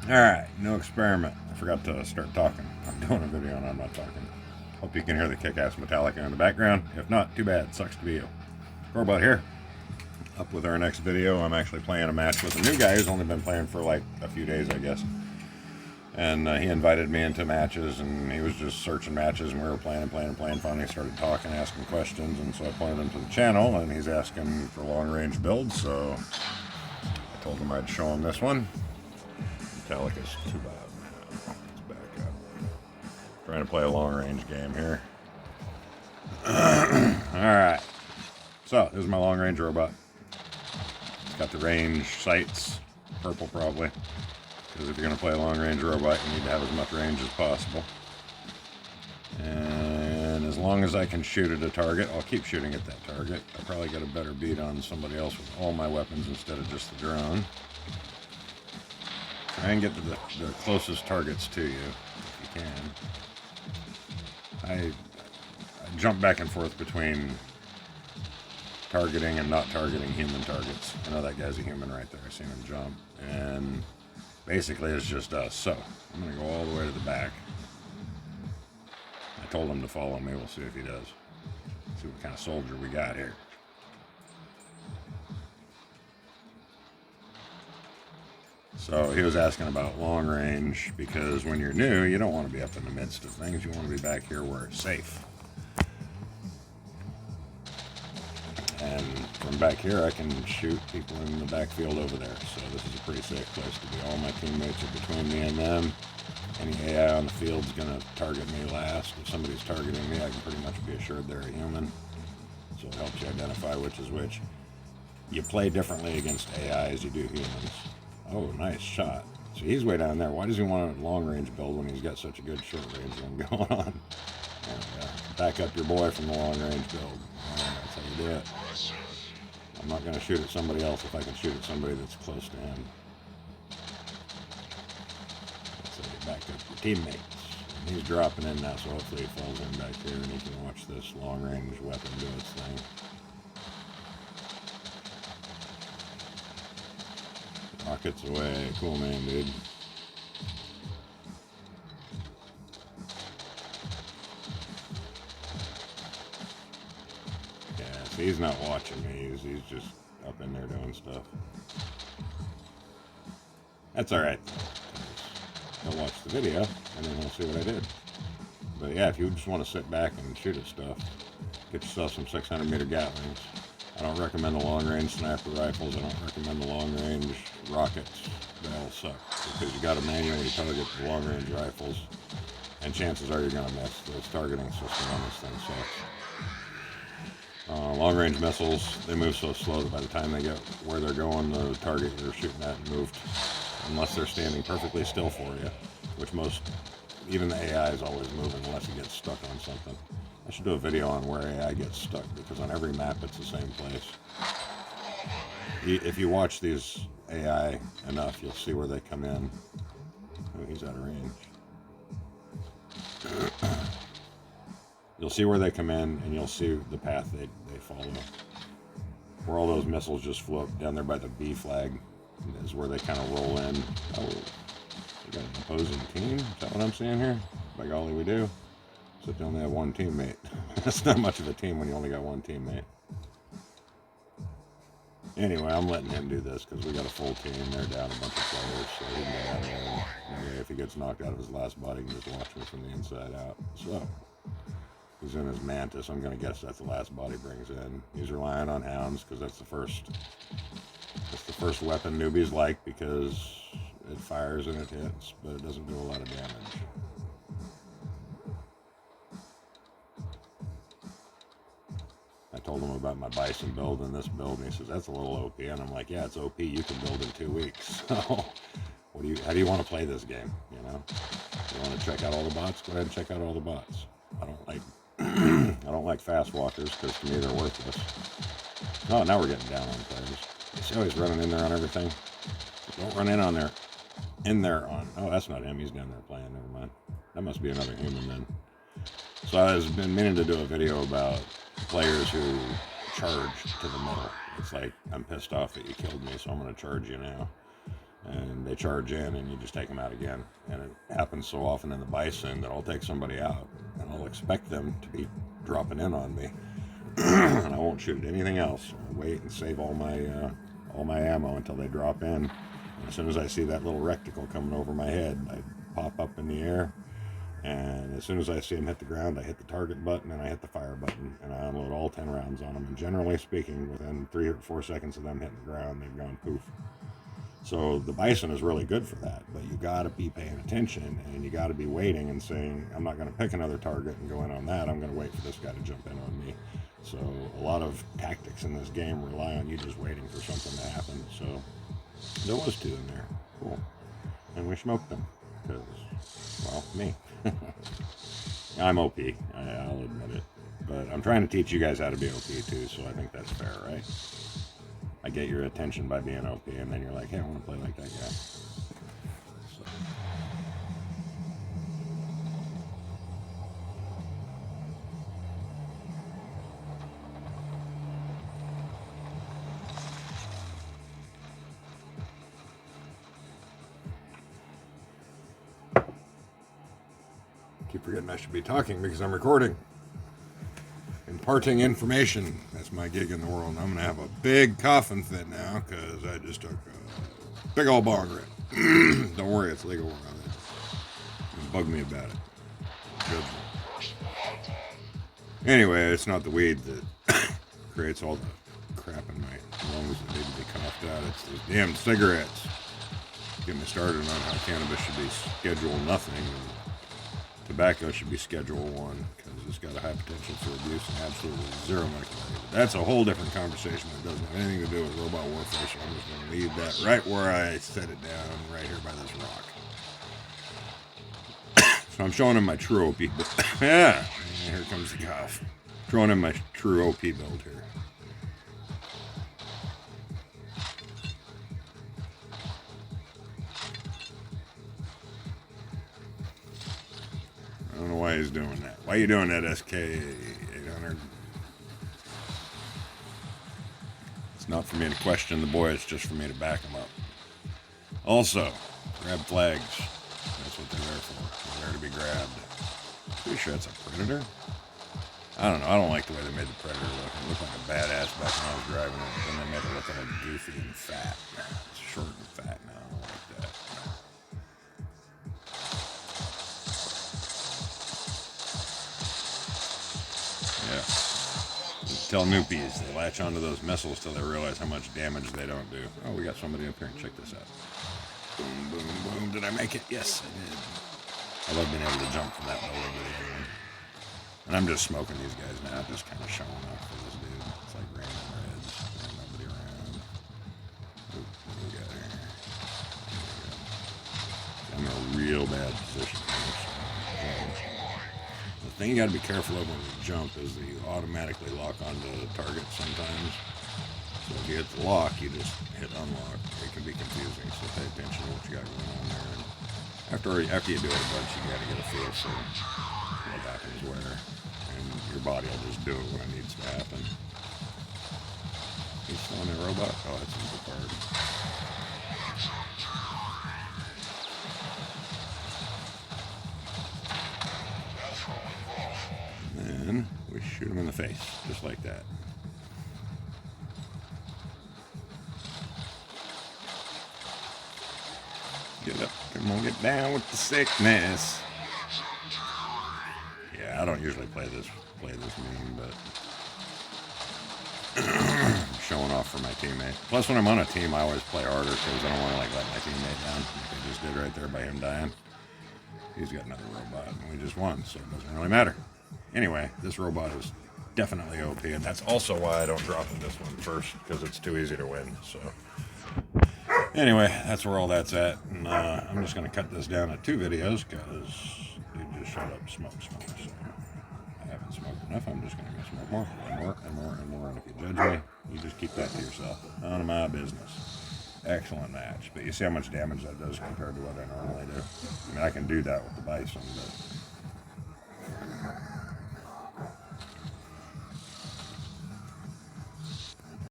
Alright, no experiment. I forgot to start talking. I'm doing a video and I'm not talking. Hope you can hear the kick-ass Metallica in the background. If not, too bad. Sucks to be you. Gorbot here. Up with our next video. I'm actually playing a match with a new guy who's only been playing for like a few days, I guess. And he invited me into matches, and he was just searching matches, and we were playing. Finally started talking, asking questions, and so I pointed him to the channel, and he's asking for long-range builds, so I told him I'd show him this one. Metallica's too loud now. Let's back up. Trying to play a long-range game here. Alright. So, this is my long-range robot. It's got the range sights. Purple, probably. Because if you're going to play a long-range robot, you need to have as much range as possible. And as long as I can shoot at a target, I'll keep shooting at that target. I'll probably get a better beat on somebody else with all my weapons instead of just the drone. Try and get to the closest targets to you, if you can. I jump back and forth between targeting and not targeting human targets. I know that guy's a human right there. I've seen him jump. And basically it's just us. So, I'm going to go all the way to the back. I told him to follow me. We'll see if he does. See what kind of soldier we got here. So he was asking about long range, because when you're new, you don't want to be up in the midst of things. You want to be back here where it's safe. And from back here, I can shoot people in the backfield over there. So this is a pretty safe place to be. All my teammates are between me and them. Any AI on the field is going to target me last. If somebody's targeting me, I can pretty much be assured they're a human. So it helps you identify which is which. You play differently against AI as you do humans. Oh, nice shot. So he's way down there. Why does he want a long-range build when he's got such a good short-range one going on? And, back up your boy from the long-range build. That's how you do it. I'm not going to shoot at somebody else if I can shoot at somebody that's close to him. So you back up your teammates. And he's dropping in now, so hopefully he falls in back here and he can watch this long-range weapon do its thing. Rockets away. Cool man, dude. Yeah, see, he's not watching me. He's just up in there doing stuff. That's alright. He'll watch the video, and then he'll see what I did. But yeah, if you just want to sit back and shoot at stuff, get yourself some 600-meter Gatlings. I don't recommend the long-range sniper rifles. I don't recommend the long-range rockets. They all suck, because you got to manually target the long-range rifles, and chances are you're going to miss. This targeting system on this thing sucks. Long-range missiles, they move so slow that by the time they get where they're going, the target you're shooting at moved, unless they're standing perfectly still for you, which even the AI is always moving unless it gets stuck on something. I should do a video on where AI gets stuck, because on every map it's the same place. If you watch these AI enough, you'll see where they come in. Oh, he's out of range. You'll see where they come in, and you'll see the path they follow. Where all those missiles just flew up down there by the B flag is where they kind of roll in. Oh, we got an opposing team? Is that what I'm seeing here? By golly, we do. Except they only have one teammate. That's not much of a team when you only got one teammate. Anyway, I'm letting him do this because we got a full team. They're down a bunch of players, so he can get out of there. Maybe if he gets knocked out of his last body, he can just watch me from the inside out. So, he's in his Mantis. I'm going to guess that's the last body brings in. He's relying on hounds because that's the first weapon newbies like, because it fires and it hits, but it doesn't do a lot of damage. I told him about my bison build and this build, and he says, that's a little OP. And I'm like, yeah, it's OP. You can build in 2 weeks. So, how do you want to play this game? You know, you want to check out all the bots? Go ahead and check out all the bots. I don't like fast walkers, because to me they're worthless. Oh, now we're getting down on players. You see how he's running in there on everything? Don't run in on there. In there on. Oh, that's not him. He's down there playing. Never mind. That must be another human then. So I've been meaning to do a video about players who charge to the middle. It's like, I'm pissed off that you killed me, so I'm going to charge you now. and they charge in, and you just take them out again. And it happens so often in the bison that I'll take somebody out, and I'll expect them to be dropping in on me, and I won't shoot at anything else. I'll wait and save all my ammo until they drop in. And as soon as I see that little reticle coming over my head, I pop up in the air, and as soon as I see them hit the ground, I hit the target button and I hit the fire button, and I unload all 10 rounds on them. And generally speaking, within 3 or 4 seconds of them hitting the ground, they've gone poof. So the bison is really good for that, but you got to be paying attention, and you got to be waiting and saying, I'm not going to pick another target and go in on that. I'm going to wait for this guy to jump in on me. So a lot of tactics in this game rely on you just waiting for something to happen. So there was 2 in there. Cool. And we smoked them because, well, me. I'm OP. I'll admit it. But I'm trying to teach you guys how to be OP too, so I think that's fair, right? I get your attention by being OP, and then you're like, hey, I want to play like that guy. So. Keep forgetting I should be talking because I'm recording. Imparting information. That's my gig in the world. I'm going to have a big coughing fit now because I just took a big old bong rip. Don't worry, it's legal. Don't bug me about it. Good. Anyway, it's not the weed that creates all the crap in my lungs that need to be coughed out. It's those damn cigarettes. Get me started on how cannabis should be Schedule nothing. And tobacco should be Schedule 1. It's got a high potential for abuse and absolutely 0 medical value. That's a whole different conversation that doesn't have anything to do with robot warfare, so I'm just going to leave that right where I set it down, right here by this rock. So I'm showing him my true OP build. Yeah, here comes the cough. Showing him my true OP build here. I don't know why he's doing that. Why are you doing that, SK108? It's not for me to question the boy, it's just for me to back him up. Also, grab flags. That's what they're there for. They're there to be grabbed. Pretty sure it's a predator. I don't know. I don't like the way they made the predator look. It looked like a badass back when I was driving it. Then they made it look all goofy and fat. It's short and fat now. I don't like that. Yeah. Tell noopies, they latch onto those missiles till they realize how much damage they don't do. Oh, we got somebody up here. Check this out. Boom, boom, boom. Did I make it? Yes, I did. I love being able to jump from that middle of the video. And I'm just smoking these guys now, just kind of showing off for this dude. It's like random reds. There's nobody around. Oop, what do we got here? I'm in a real bad position here. The thing you got to be careful of when you jump is that you automatically lock onto the target sometimes. So if you hit the lock, you just hit unlock. It can be confusing, so pay attention to what you got going on there. And after you do it a bunch, you got to get a feel for what happens where. And your body will just do it when it needs to happen. He's still in a robot? Oh, that's in Gepard. Then we shoot him in the face, just like that. Get up, come on, get down with the sickness. Yeah, I don't usually play this meme, but I'm showing off for my teammate. Plus, when I'm on a team, I always play harder because I don't want to let my teammate down. Like I just did right there by him dying. He's got another robot, and we just won, so it doesn't really matter. Anyway, this robot is definitely OP, and that's also why I don't drop this one first, because it's too easy to win. So anyway, that's where all that's at, and I'm just going to cut this down to 2 videos, because dude just shut up, smoke. So I haven't smoked enough. I'm just going to go smoke more, and if you judge me, you just keep that to yourself. None of my business. Excellent match, but you see how much damage that does compared to what I normally do. I mean, I can do that with the bison, but